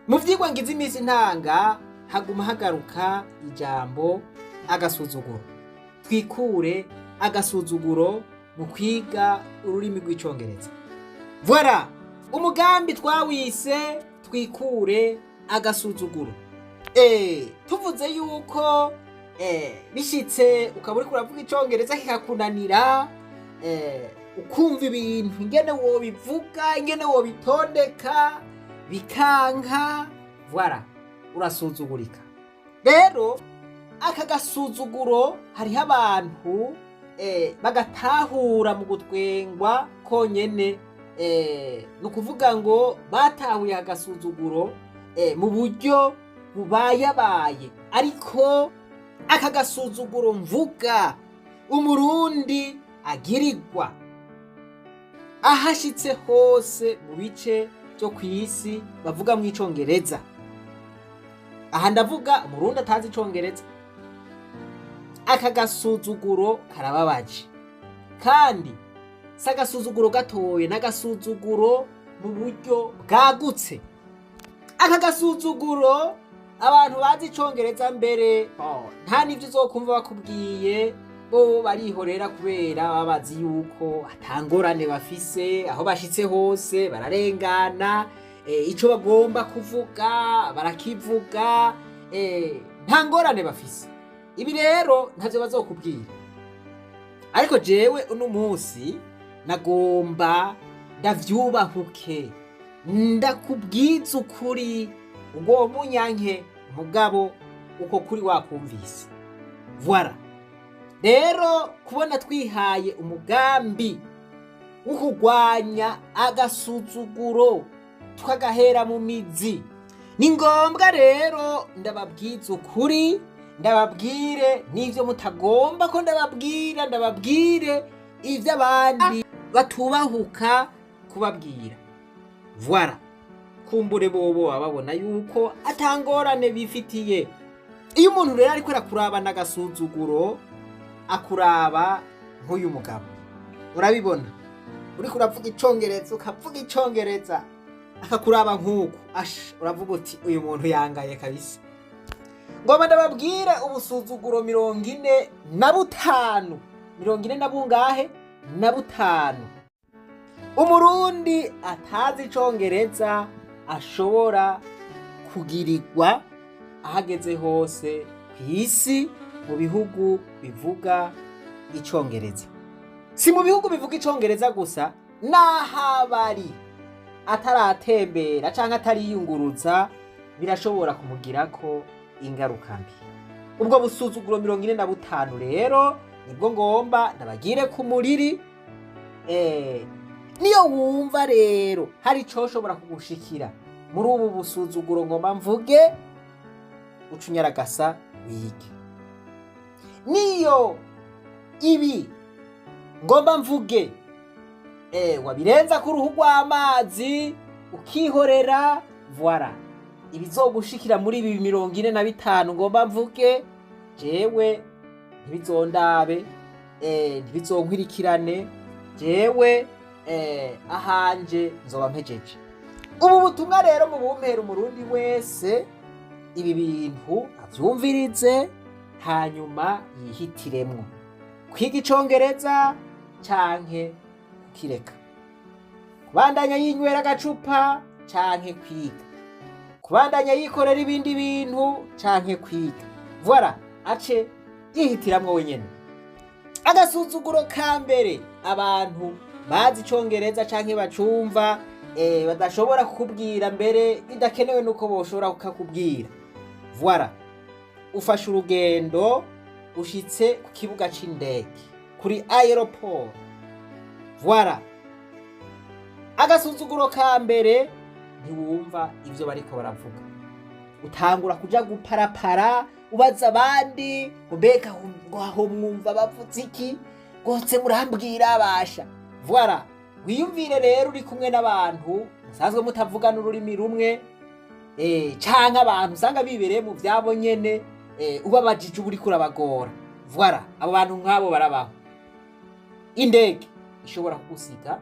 Mu vyigwa ngize imisi ntanga haguma hagaruka ijambo agasuzuguro. Twikure agasuzuguro mu kwiga ururimi rw'icongereza. Voilà, umugambi twawise twikure agasuzuguro. Tuvuze yuko bishitse ukaba uriko uravuga icongereza kikakunanira, ukumva ibintu ingene wobivuga, ingene wobitondeka bikanka, voilà, urasuzugurika. Rero aka gasuzuguro hariho abantu bagatahura mu gutwengwa konyene, nukuvuga ngo batahuye agasuzuguro mu buryo bubayabaye, ariko aka gasuzuguro mvuga umurundi agirirwa ahashitse hose mu bice byo kw'isi bavuga mu icongereza. Aha ndavuga umurundi atazi icongereza. Aka gasuzuguro karababaje, kandi si agasuzuguro gatoye, n'agasuzuguro mu buryo bwagutse. Aka gasuzuguro abantu bazi icongereza mbere nta n'ivyo uzokumva bakubwiye, bo barihorera kubera babazi yuko atangorane bafise, aho bashitse hose bararengana, ico bagomba kuvuga barakivuga, nta ngorane bafise. Ibi rero ntavyo bazokubwira, ariko jewe uno munsi nagomba ndavyubahuke, ndakubwiza ukuri ubwo munyanke mugabo uko kuri wakumvise. Voilà, rero kubona twihaye umugambi wo kurwanya agasuzuguro tukagahera mu mizi, ni ngombwa rero ndababwiza ukuri, ndababwire n'ivyo mutagomba ko ndababwira, ndababwire ivyo abandi batubahuka kubabwira. Voilà, kumbure bobo babona yuko atangorane bifitiye. Iyo umuntu rero ariko arakuraba n'agasuzuguro, akuraba nk'uyu mugabo, urabibona uriko uravuga icongereza ukavuga icongereza, akakuraba nk'uko uravuga uti uyu muntu yangaye kabisa. Ngoma ndababwire ubusuzuguro 45, 40 na bungahe na butanu umurundi atazi icongereza ashobora kugirirwa ahageze hose kw'isi, mu bihugu bivuga icongereza. Si mu bihugu bivuga icongereza gusa, n'ahabari ataratembera canke atariyunguruza birashobora kumugirako ingaruka mbi. Ubwo busuzuguro 45 rero nibwo ngomba ndabagire ku muriri. Niyo wumva rero hari ico ushobora kugushikira muri ubu busuzuguro ngomba mvuge, ucunyaragasa wige. Niyo ibi ngomba mvuge wabirenza ku ruhu rw'amazi ukihorera, voilà, ibizogushikira muri ibi 45 ngomba mvuge, jewe ntibizondabe, ntibizonkwirikirane, jewe ahanje nzoba mpejeje. Ubu butumwa rero mu bumpera umurundi wese ibi bintu avyumvirize, hanyuma yihitiremwo kwiga icongereza canke kukireka, kubandanya yinywera agacupa canke kwiga, kubandanya yikorera ibindi bintu canke kwiga. Voilà, ace yihitiramwo wenyene. Agasuzuguro ka mbere abantu bazi icongereza canke bacumva badashobora kukubwira, mbere bidakenewe nuko boshobora kukakubwira. Voilà, ufashe urugendo ushitse ku kibuga c'indege, kuri aeroport. Voilà, agasuzuguro ka mbere ntiwumva ivyo bariko baravuga, utangura kuja guparapara ubaza abandi mbega aho mwumva bavuze iki, gose murambwira basha. Voilà, wiyumvire rero uri kumwe n'abantu musanzwe mutavugana ururimi rumwe, canke abantu usanga bibereye mu vyabo nyene, ubabajije uba uriko urabagora. Voilà, abo bantu nk'abo barabaho. Indege ishobora kugusiga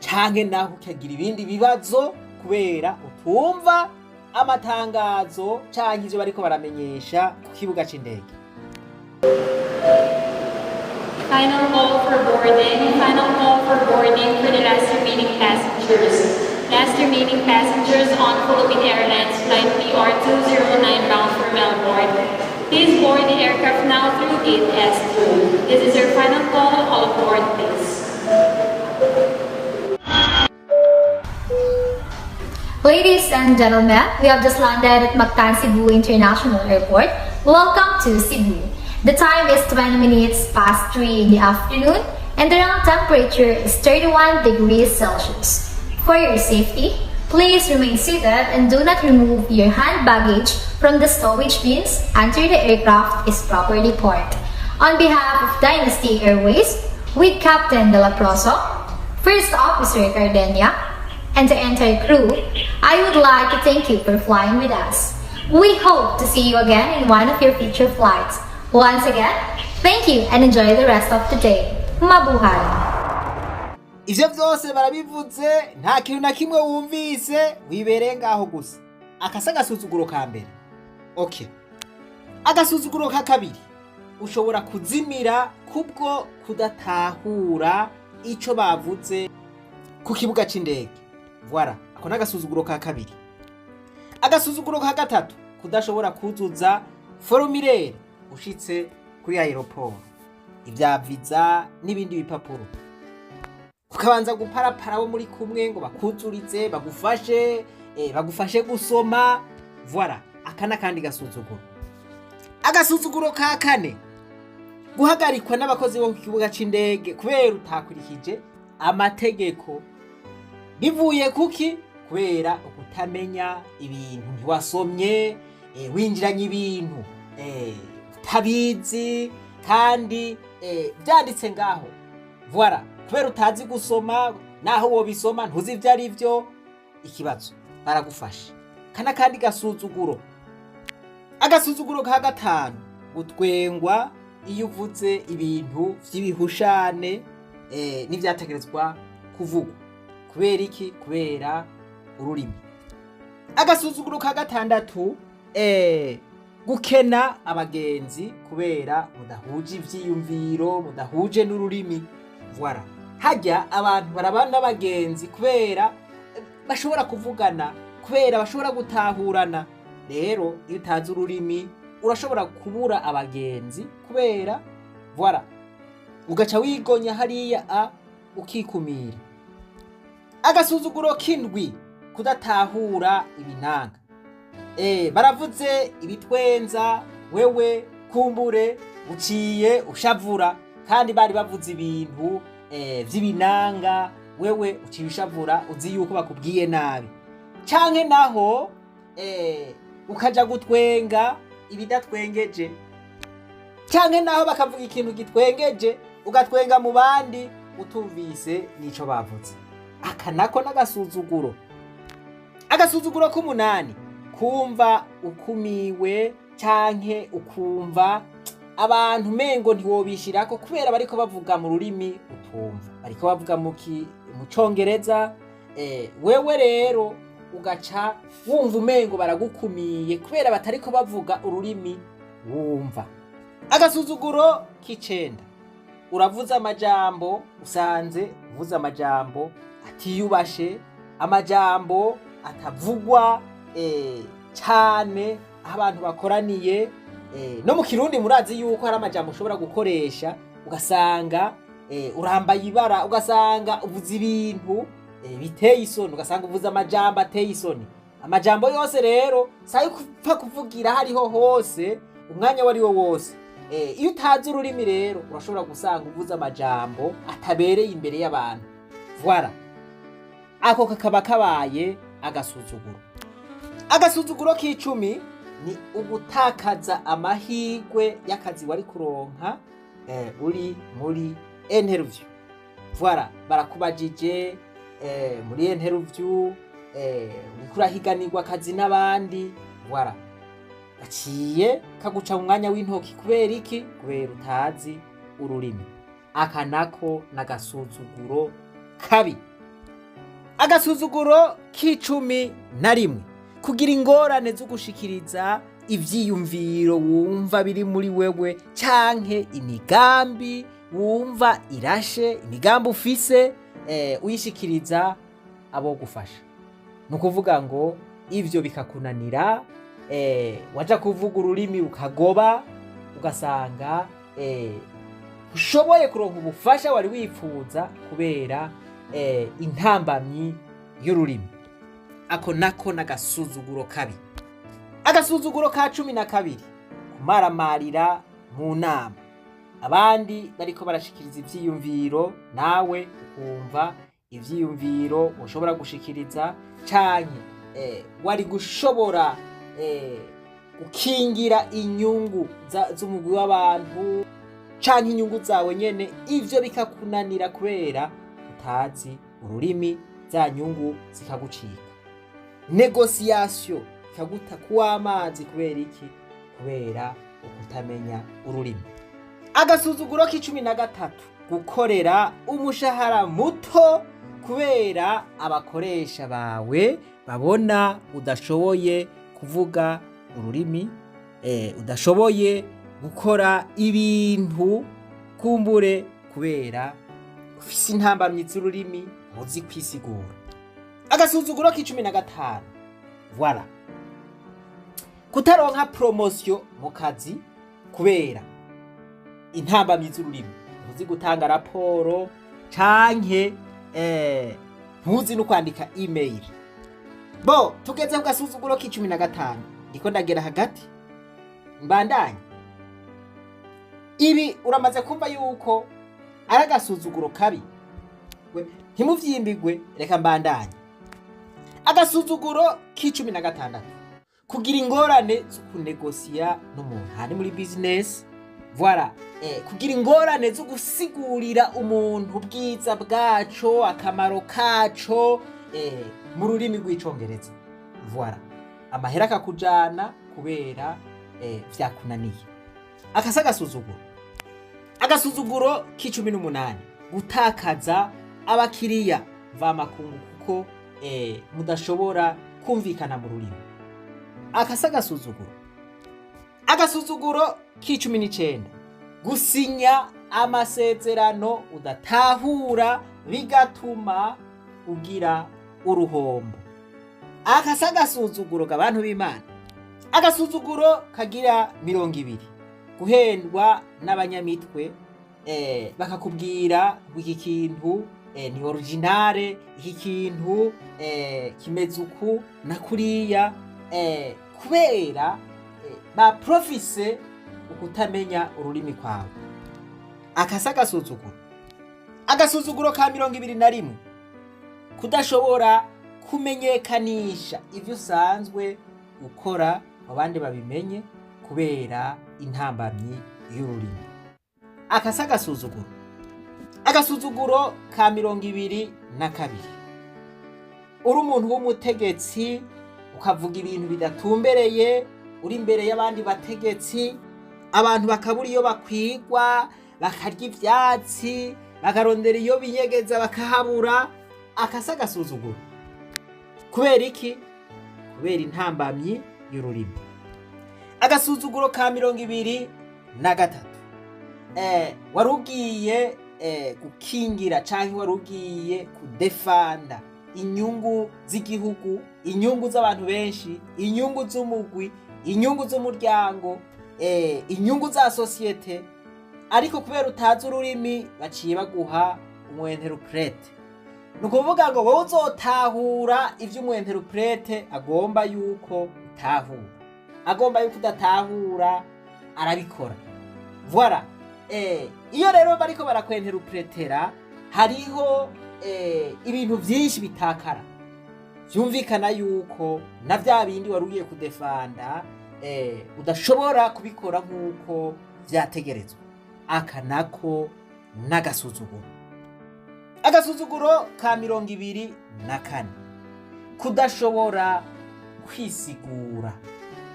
canke naho ukagira ibindi bibazo kubera utumva amatangazo canke ivyo bariko baramenyesha ku kibuga c'indege. Final call for boarding. Final call for boarding for the last remaining passengers. Last remaining passengers on Philippine Airlines flight PR209 bound for Melbourne. Please board the aircraft now through gate S2. This is your final call. All aboard, please. Ladies and gentlemen, we have just landed at Mactan Cebu International Airport. Welcome to Cebu. The time is 20 minutes past 3 in the afternoon and the ground temperature is 31 degrees Celsius. For your safety, please remain seated and do not remove your hand baggage from the stowage bins until the aircraft is properly parked. On behalf of Dynasty Airways, with Captain De La Proso, First Officer Cardenia, and the entire crew, I would like to thank you for flying with us. We hope to see you again in one of your future flights. Once again, thank you and enjoy the rest of the day. Mabuhay! Ivyo vyose barabivuze, nta kintu na kimwe wumvise, wibereye ngaho gusa. Akasa agasuzuguro ka mbere. Okay. Agasuzuguro ka kabiri. Ushobora kuzimira kubwo kudatahura ico bavuze ku kibuga c'indege. Voilà, ako n'agasuzuguro ka kabiri. Agasuzuguro ka gatatu, kudashobora kuzuza formulaire ushitse kuri aeroport. Ivya visa n'ibindi bipapuro. Ukabanza guparapara bo muri kumwe ngo bakuzurize, bagufashe gusoma. Voilà, akana kandi gasuzuguro. Agasuzuguro ka kane, guhagarikwa n'abakozi bo ku kibuga c'indege kubera utakurikije amategeko. Bivuye kuki? Kubera ukutamenya ibintu ntiwasomye, winjiranye ibintu utabizi kandi byanditse ngaho. Voilà, kubera utazi gusoma, naho wobisoma ntuzi ivyo ari vyo, ikibazo baragufasha. Kana kandi gasuzuguro. Agasuzuguro ka gatanu, gutwengwa iyo uvuze ibintu vy'ibihushane n'ivyategerezwa kuvugwa. Kubera iki? Kubera ururimi. Agasuzuguro ka gatandatu, gukena abagenzi kubera mudahuje ivyiyumviro, mudahuje n'ururimi. Voilà. Hajya abantu barabana abagenzi kubera bashobora kuvugana, kubera bashobora gutahurana. Rero iyo utazi ururimi urashobora kubura abagenzi kubera voilà. Ugaca wigonya hariya ukikumira. Agasuzuguro k'indwi, kudatahura ibinanga. Baravuze ibitwenza, wewe kumbure uciye ushavura, kandi bari bavuze ibintu vy'ibinanga, wewe uciye ushavura uzi yuko bakubwiye nabi. Canke naho ukaja gutwenga ibidatwengeje. Canke naho bakavuga ikintu gitwengeje ugatwenga mu bandi utumvise nico bavuze. Aka nako n'agasuzuguro. Agasuzuguro k'umunani, kumva ukumiwe canke ukumva abantu mengo ntiwobishirako kubera bariko bavuga mu rurimi utumva, bariko bavuga mu Congereza. Wewe rero ugaca wumva umengo baragukumiye kubera batariko bavuga ururimi wumva. Agasuzuguro k'icenda, uravuza amajambo, usanze uvuza amajambo atiyubashe, amajambo atavugwa cyane abantu bakoraniye. No mu Kirundi murazi yuko hari amajambo ushobora gukoresha ugasanga urambaye ibara, ugasanga uvuza ibintu biteye isoni, ugasanga uvuza amajambo ateye isoni. Amajambo yose rero sayo kupfa kuvugira hariho hose umwanya wari wo wose. Iyo utazi ururimi rero urashobora gusanga uvuza amajambo atabereye imbere y'abantu. Voilà. Ako kakaba kabaye agasuzuguro. Agasuzuguro k'icumi ni ugutakaza amahirwe y'akazi wari kuronka uri muri interview. Voilà, barakubajije muri interview ukurahiganirwa akazi n'abandi. Voilà, gaciye kaguca mu mwanya w'intoki kubera iki? Kubera utazi ururimi. Aka nako n'agasuzuguro kabi. agasuzuguro k'icumi na rimwe kugira ingorane zo gushikiriza ivyiyumviro wumva biri muri wewe canke imigambi wumva irashe, imigambi ufise uyishikiriza abo gufasha. Nukuvuga ngo ivyo bikakunanira, waja kuvuga ururimi ukagoba, ugasanga ushoboye kuronka ubufasha wari wifuza kubera intambamyi y'ururimi. Ako nako n'agasuzuguro kabi. Agasuzuguro ka 12 kumaramarira mu nama, abandi bariko barashikiriza ivyiyumviro nawe ukumva ivyiyumviro ushobora gushikiriza canke wari gushobora gukingira inyungu z'umugwi w'abantu canke inyungu zawe nyene, ivyo bikakunanira kubera utazi ururimi, za nyungu zikagucika. Negociation ikaguta kuw'amazi kubera iki? Kubera ukutamenya ururimi. Agasuzuguro k'13 gukorera umushahara muto kubera abakoresha bawe babona udashoboye kuvuga ururimi, udashoboye gukora ibintu kumbure kubera ufise intambamyi z'ururimi muzi kwisigura. Agasuzuguro k'15 voilà, kutaronka promotion mu kazi kubera intambamyi z'ururimi, muzi gutanga raporo canke muzi no kwandika email. Bo tugeze ku gasuzuguro k'15 ndiko ndagera hagati mbandanye. Ibi uramaze kumva yuko ari agasuzuguro kabi, ntimuvyimbigwe, reka mbandanye. Agasuzuguro k'16 kugira ingorane zo kunegosiya n'umuntu hari muri business, voilà, kugira ingorane zo gusigurira umuntu ubwiza bwaco, akamaro kaco mu rurimi rw'icongereza, voilà, amahera akakujana kubera vyakunaniye. Akasa agasuzuguro. Agasuzuguro k'18 gutakaza abakiriya vamakungu kuko mudashobora kumvikana mu rurimi. Akasa agasuzuguro. Agasuzuguro k'19 gusinya amasezerano udatahura bigatuma ugira uruhombo. Akasa agasuzuguro k'abantu b'Imana. Agasuzuguro kagira 20 guhendwa n'abanyamitwe, bakakubwira iki kintu ni originale, iki kintu kimeze uku na kuriya, kubera ba profise ukutamenya ururimi kwawe. Akasa agasuzuguro. Agasuzuguro ka 21 kudashobora kumenyekanisha ivyo usanzwe ukora abandi babimenye kubera intambamyi y'ururimi. Akasa agasuzuguro. Agasuzuguro ka 22 uri umuntu w'umutegetsi ukavuga ibintu bidatumbereye, uri imbere y'abandi bategetsi, abantu bakabura iyo bakwigwa, bakarya ivyatsi, bakarondera iyo binyegeza bakahabura. Akasa agasuzuguro. Kubera iki? Kubera intambamyi y'ururimi. Agasuzuguro ka 23 warugiye gukingira canke warugiye kudefanda inyungu z'igihugu, inyungu z'abantu benshi, inyungu z'umugwi, inyungu z'umuryango, inyungu za societe, ariko kubera utazi ururimi baciye baguha umwenterprete. Nukuvuga ngo wowe uzotahura ivyo umwenterprete agomba yuko utahura, agomba yuko udatahura arabikora, voilà. Iyo rero bariko barakwenterpretera hariho ibintu vyinshi bitakara, vyumvikana yuko na vya bindi warugiye kudefanda udashobora kubikora nk'uko vyategerezwa. Aka nako n'agasuzuguro. Agasuzuguro ka 24 kudashobora kwisigura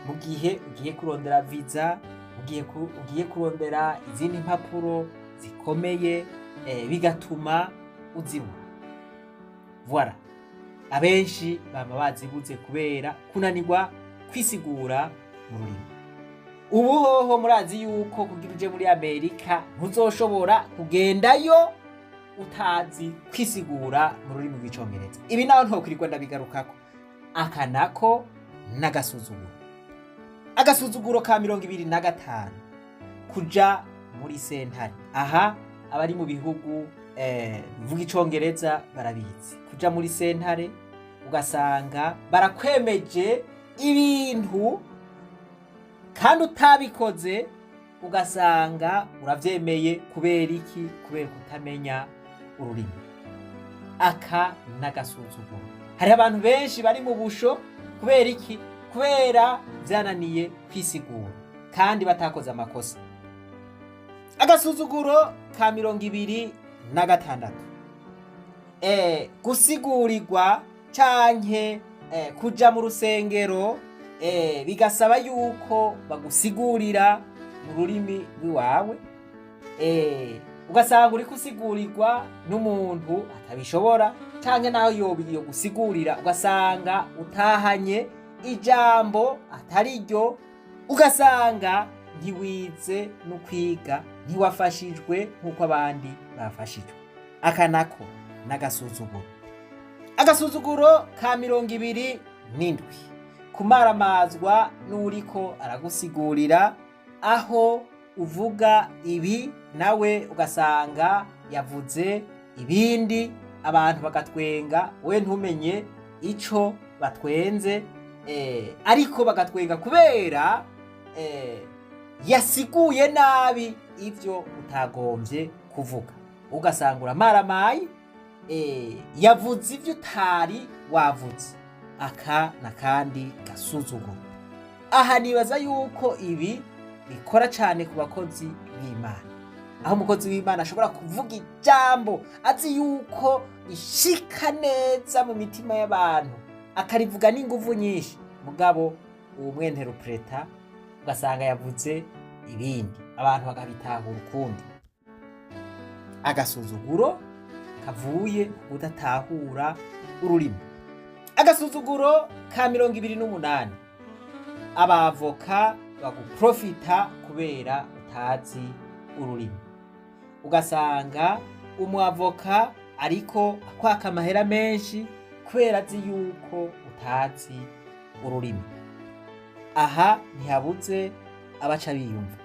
mu gihe ugiye kurondera visa, ugiye kurondera izindi mpapuro zikomeye, bigatuma uzibura, voilà. abenshi baba bazibuze kubera kunanirwa kwisigura mu rurimi. Ubu hoho murazi yuko kugira uje muri Amerika ntuzoshobora kugendayo utazi kwisigura mu rurimi rw'icongereza. Ibi naho ntokwirirwa ndabigarukako. Aka nako n'agasuzuguro. Agasuzuguro ka 25 kuja muri sentare. Aha abari mu bihugu bivuga icongereza barabizi. Kuja muri sentare ugasanga barakwemeje ibintu kandi utabikoze, ugasanga uravyemeye kubera iki? Kubera kutamenya ururimi. Aka n'agasuzuguro. Hari abantu benshi bari mu busho kubera iki? Kubera vyananiye kwisigura kandi batakoze amakosa. Agasuzuguro ka 26. Gusigurirwa canke kuja mu rusengero bigasaba yuko bagusigurira mu rurimi rwiwawe, ugasanga uri kusigurirwa n'umuntu atabishobora canke naho yo gusigurira ugasanga utahanye ijambo atari ryo, ugasanga ntiwize no kwiga, ntiwafashijwe nk'uko abandi bafashijwe. Aka nako n'agasuzuguro. Agasuzuguro ka 27. Kumaramazwa n'uriko aragusigurira, aho uvuga ibi nawe ugasanga yavuze ibindi, abantu bagatwenga we ntumenye ico batwenze, ariko bagatwenga kubera yasiguye nabi ivyo utagombye kuvuga. Ugasanga uramaramaye, yavuze ivyo utari wavuze. Aka nakandi gasuzuguro. Aha nibaza yuko ibi bikora cyane ku bakozi b'Imana, aho umukozi w'Imana ashobora kuvuga ijambo azi yuko rishika neza mu mitima y'abantu, akarivuga n'inguvu nyinshi, mugabo uwo mwenterpreta ugasanga yavuze ibindi, abantu bakabitahura ukundi. Agasuzuguro kavuye kudatahura ururimi. Agasuzuguro ka 28. Abavoka baguprofita kubera utazi ururimi. Ugasanga umwavoka ariko akwaka amahera menshi kubera azi yuko utazi ururimi. Aha ntihabuze abaca biyumva.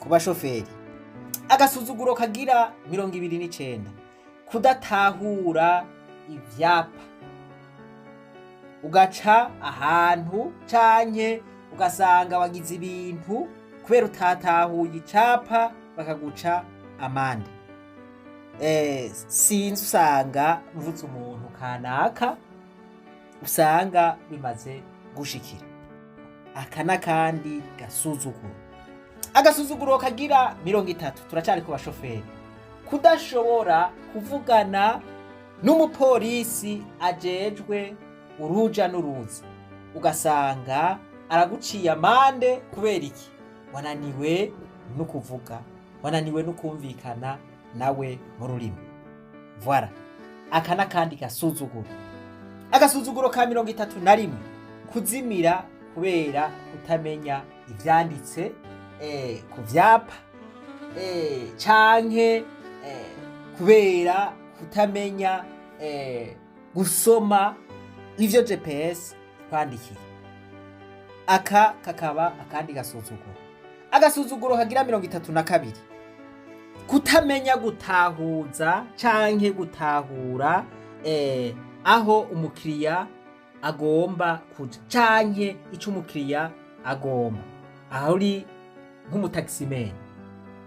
Ku bashoferi, agasuzuguro kagira 29. Kudatahura ivyapa. Ugaca ahantu canke ugasanga wagize ibintu kubera utatahuye icapa bakaguca amande. Sinzi usanga mvuze umuntu kanaka usanga bimaze gushikira. Aka nakandi gasuzuguro. Agasuzuguro kagira 30. Turacari ku bashoferi. Kudashobora kuvugana n'umupolisi ajejwe uruja n'uruza, ugasanga araguciye amande kubera iki? Wananiwe no kuvuga, wananiwe no kumvikana nawe mu rurimi. Voilà. Aka nakandi gasuzuguro. Agasuzuguro ka 31. Kuzimira kubera kutamenya ivyanditse ku vyapa, canke kubera kutamenya gusoma ivyo GPS twandikiye. Aka kakaba akandi gasuzuguro. Agasuzuguro kagira 32. Kutamenya gutahuza canke gutahura aho umukiriya agomba kuja canke ico umukiriya agomba. Aho uri nk'umutaximen.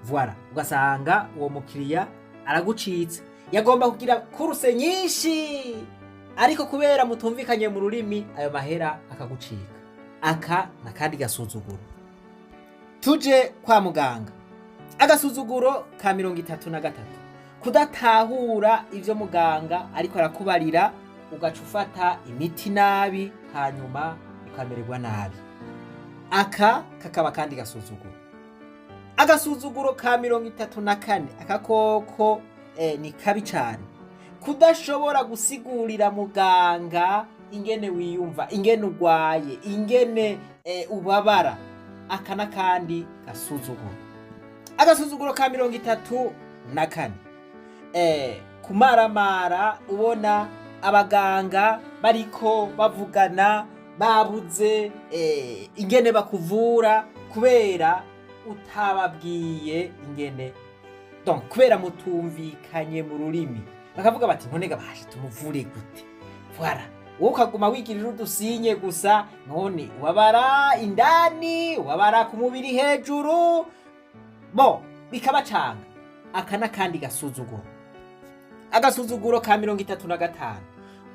Voilà. Ugasanga uwo mukiriya aragucitse, yagomba kugira kuruse nyinshi, ariko kubera mutumvikanye mu rurimi ayo mahera akagucika. Aka nakandi gasuzuguro. Tuje kwa muganga. Agasuzuguro ka 33. Kudatahura ivyo muganga ariko arakubarira, ugaca ufata imiti nabi hanyuma ukamererwa nabi. Aka kakaba kandi gasuzuguro. Agasuzuguro ka 34. Aka koko ni kabi cyane. kudashobora gusigurira muganga ingene wiyumva, ingene urwaye, ingene ubabara. Aka n'akandi gasuzuguro. Agasuzuguro ka 34, kumaramara ubona abaganga bariko bavugana babuze ingene bakuvura kubera utababwiye ingene, donc kubera mutumvikanye mu rurimi, bakavuga bati none bashe tumuvure gute. Voilà, wowe ukaguma wigirira udusinye gusa, none wabara indani, wabara ku mubiri hejuru, bo bikabacanga. Aka n'akandi gasuzuguro. Agasuzuguro ka 35,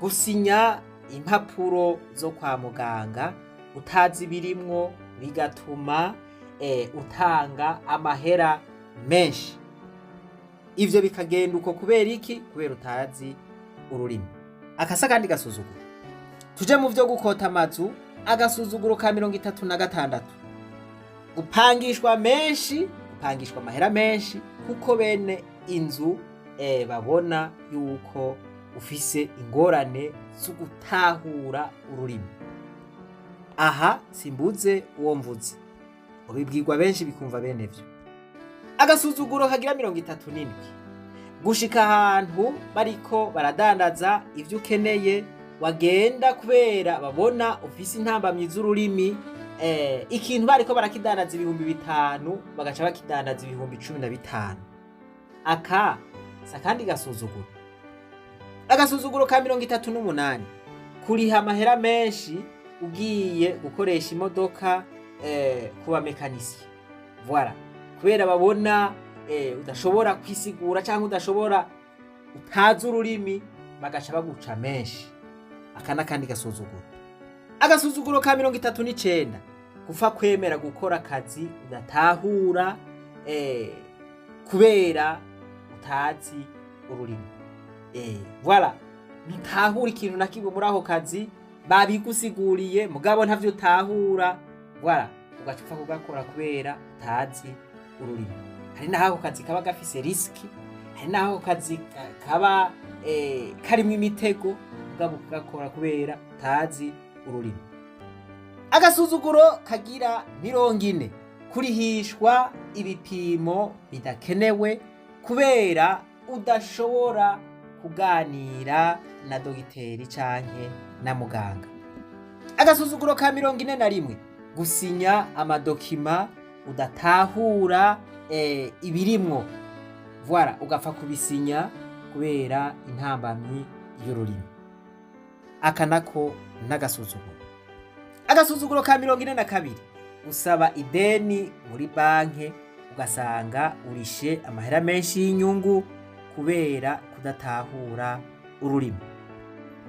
gusinya impapuro zo kwa muganga utazi birimwo, bigatuma utanga amahera menshi. Ivyo bikagenda uko kubera iki? Kubera utazi ururimi. Akasa kandi gasuzuguro. Tuje mu vyo gukota amazu. Agasuzuguro ka 36, gupangishwa menshi, gupangishwa amahera menshi kuko bene inzu babona yuko ufise ingorane zo gutahura ururimi. Aha simbuze uwo mvuze, ubibwirwa benshi bikumva bene vyo. Agasuzuguro kagira 37, gushika ahantu bariko baradandaza ivyo ukeneye, wagenda kubera babona ufise intambamyi z'ururimi, ikintu bariko barakidandaza 5,000 bagaca bakidandaza 15,000. Aka sakandi gasuzuguro. Agasuzuguro ka 38, kuriha amahera menshi ugiye gukoresha imodoka kuba mekanisiye. Voilà, kubera babona udashobora kwisigura cyangwa udashobora utazi ururimi, bagaca baguca menshi. Aka n'akandi gasuzuguro. Agasuzuguro ka 39, gufa kwemera gukora akazi udatahura kubera utazi ururimi. Voilà, ntahura ikintu na kimwe muri aho kazi, babigusiguriye mugabo ntavyo utahura. Voilà, ugacupa kugakora kubera utazi ururimi. Hari naho kazi kaba gafise riski, hari naho kazi kaba karimo imitego, mugabo kugakora kubera utazi ururimi. Agasuzuguro kagira 40, kurihishwa ibipimo bidakenewe kubera udashobora kuganira na dogiteri canke na muganga. Agasuzuguro ka 41, gusinya amadokima udatahura ibirimwo. Voilà, ugapfa kubisinya kubera intambamyi y'ururimi. Aka nako n'agasuzuguro. Agasuzuguro ka 42, usaba ideni muri banke ugasanga urishe amahera menshi y'inyungu kubera kudatahura ururimi.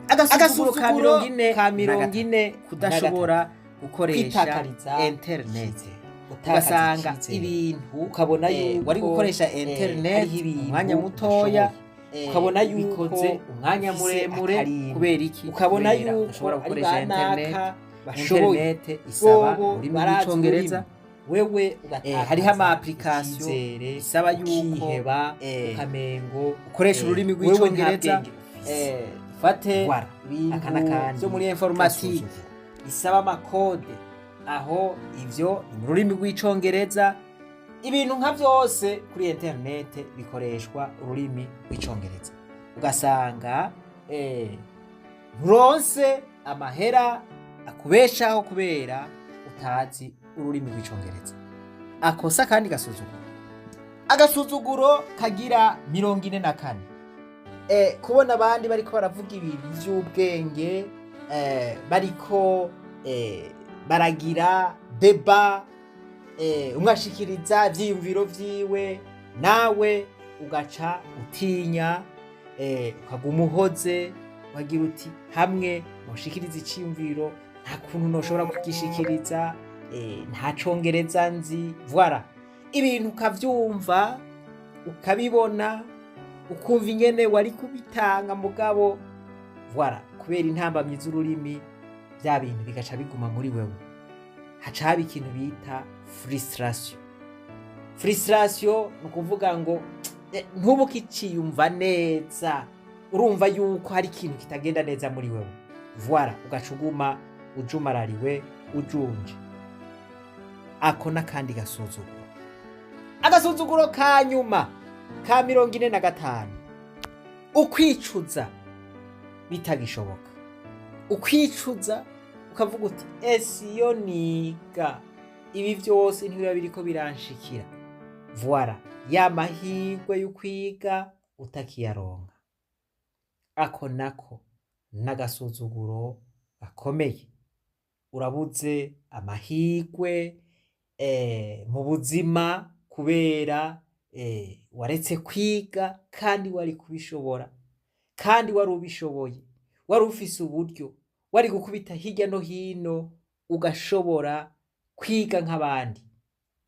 Agasuzuguro ka 40, kudashobora gukoresha internet. Ugasanga ibintu ukabona yuko wari gukoresha internet umwanya mutoya, ukabona yuko umwanya muremure kubera iki? Ukabona yuko ushobora gukoresha internet isaba ururimi rw'icongereza, wewe hariho ama application isaba yuko ukamengo ukoresha ururimi rw'icongereza. Fate ibintu byo muri informatique isaba amakode, aho ivyo mu rurimi rw'icongereza. Ibintu nka vyose kuri internet bikoreshwa ururimi rw'icongereza. Ugasanga nturonse amahera akubeshaho kubera utazi ururimi rw'icongereza. Akosa kandi gasuzuguro. Agasuzuguro kagira 44, kubona abandi bariko baravuga ibintu vy'ubwenge, bariko baragira deba, umwashikiriza ivyiyumviro vyiwe, nawe ugaca utinya, ukaguma uhoze, wagira uti hamwe mushikiriza iciyumviro nta kuntu noshobora kugishikiriza, nta congereza nzi. Voilà, ibintu ukavyumva ukabibona ukumva ingene wari kubitanga mugabo, voilà, kubera intambamyi z'ururimi bya bintu bigaca biguma muri wewe. Haca haba ikintu bita frustration. Frustration nukuvuga ngo ntubuke iciyumva neza urumva yuko hari ikintu kitagenda neza muri wewe, voilà, ugacuguma ujumarariwe ujunje. Ako n'akandi gasuzuguro. Agasuzuguro ka nyuma ka 45, ukwicuza bitagishoboka. Ukwicuza ukavuga uti ese iyo niga ibi byose ntibiba biriko biranshikira, voilà, ya mahirwe y'ukwiga utakiyaronka. Ako nako n'agasuzuguro gakomeye. Urabuze amahirwe mu buzima kubera waretse kwiga kandi wari kubishobora, kandi wari ubishoboye, wari ufise uburyo, wari gukubita hirya no hino ugashobora kwiga nk'abandi,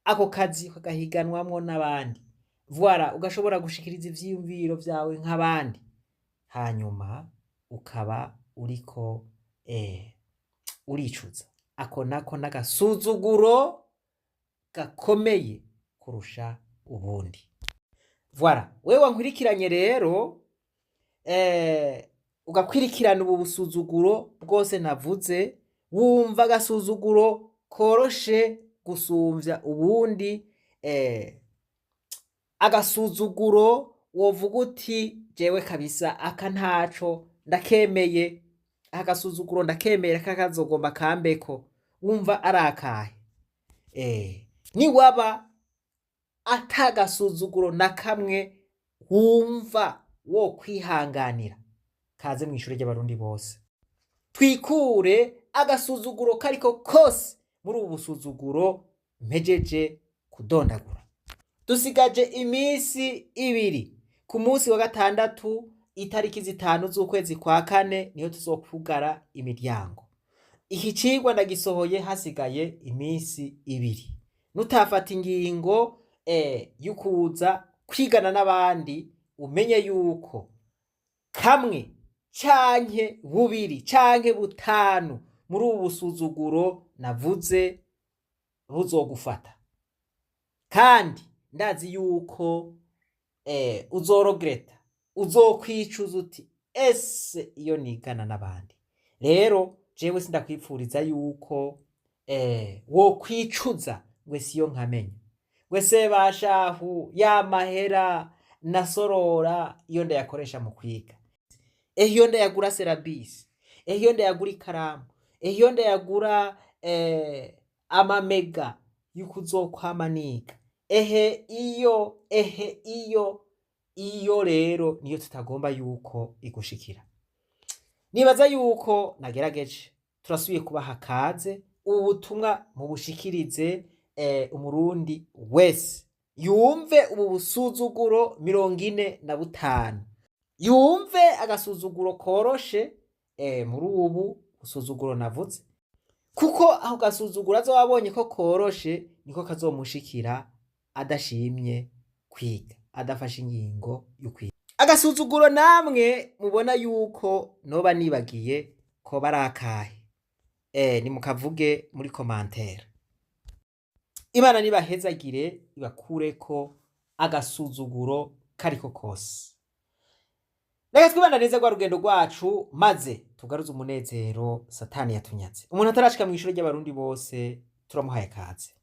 ako kazi kagahiganwamwo n'abandi, voilà, ugashobora gushikiriza ivyiyumviro vyawe nk'abandi, hanyuma ukaba uriko uricuza. Ako nako n'agasuzuguro gakomeye kurusha ubundi. Voilà, wewe wankurikiranye rero ugakwirikirana ubu busuzuguro bwose navuze, wumva agasuzuguro koroshe gusumvya ubundi, agasuzuguro wovuga uti jewe kabisa aka ntaco ndakemeye, agasuzuguro ndakemera kakazogomba kambeko, wumva arakahe? Ni waba atagasuzuguro na kamwe wumva wo kwihanganira, kaze mw'ishure ry'abarundi bose twikure agasuzuguro kariko kose muri ubu busuzuguro mpejeje kudondagura. Dusigaje imisi 2, ku munsi wa gatandatu itariki 5 z'ukwezi kwa 4 niho tuzokugara imiryango. Iki cigwa ndagisohoye hasigaye imisi 2. Nutafata ingingo yukuza kwigana n'abandi, umenye yuko kamwe canke bubiri canke butanu muri ubu busuzuguro navuze buzogufata, kandi ndazi yuko uzorogereta, uzokwicuza uti ese iyo nigana n'abandi. Rero jewe sindakwipfuriza yuko wo kwicuza ngwe siyo nkamenya, ngwe se bashahu ya mahera nasorora iyo ndayakoresha mu kwiga, iyo ndayagura serabisi, iyo ndayagura ikaramu, iyo ndayagura amamega yukuzokwama niga, iyo rero niyo tutagomba yuko igushikira. Nibaza yuko nagerageje, turasubiye kubaha kaze, ubu butumwa mubushikirize umurundi wese yumve ubu busuzuguro 45, yumve agasuzuguro koroshe muri ubu busuzuguro navuze, kuko aho gasuzuguro azobabonye ko koroshe niko kazomushikira adashimye kwiga, adafashe ingingo y'ukwiga. Agasuzuguro namwe mubona yuko noba nibagiye ko barakahe, nimukavuge muri commentaire. Imana nibahezagire ibakureko agasuzuguro kariko kose. Reka twibananize rwa rugendo rwacu maze tugaruze umunezero Satani yatunyaze. Umuntu atarashika mw'ishure ry'abarundi bose turamuhaye kaze.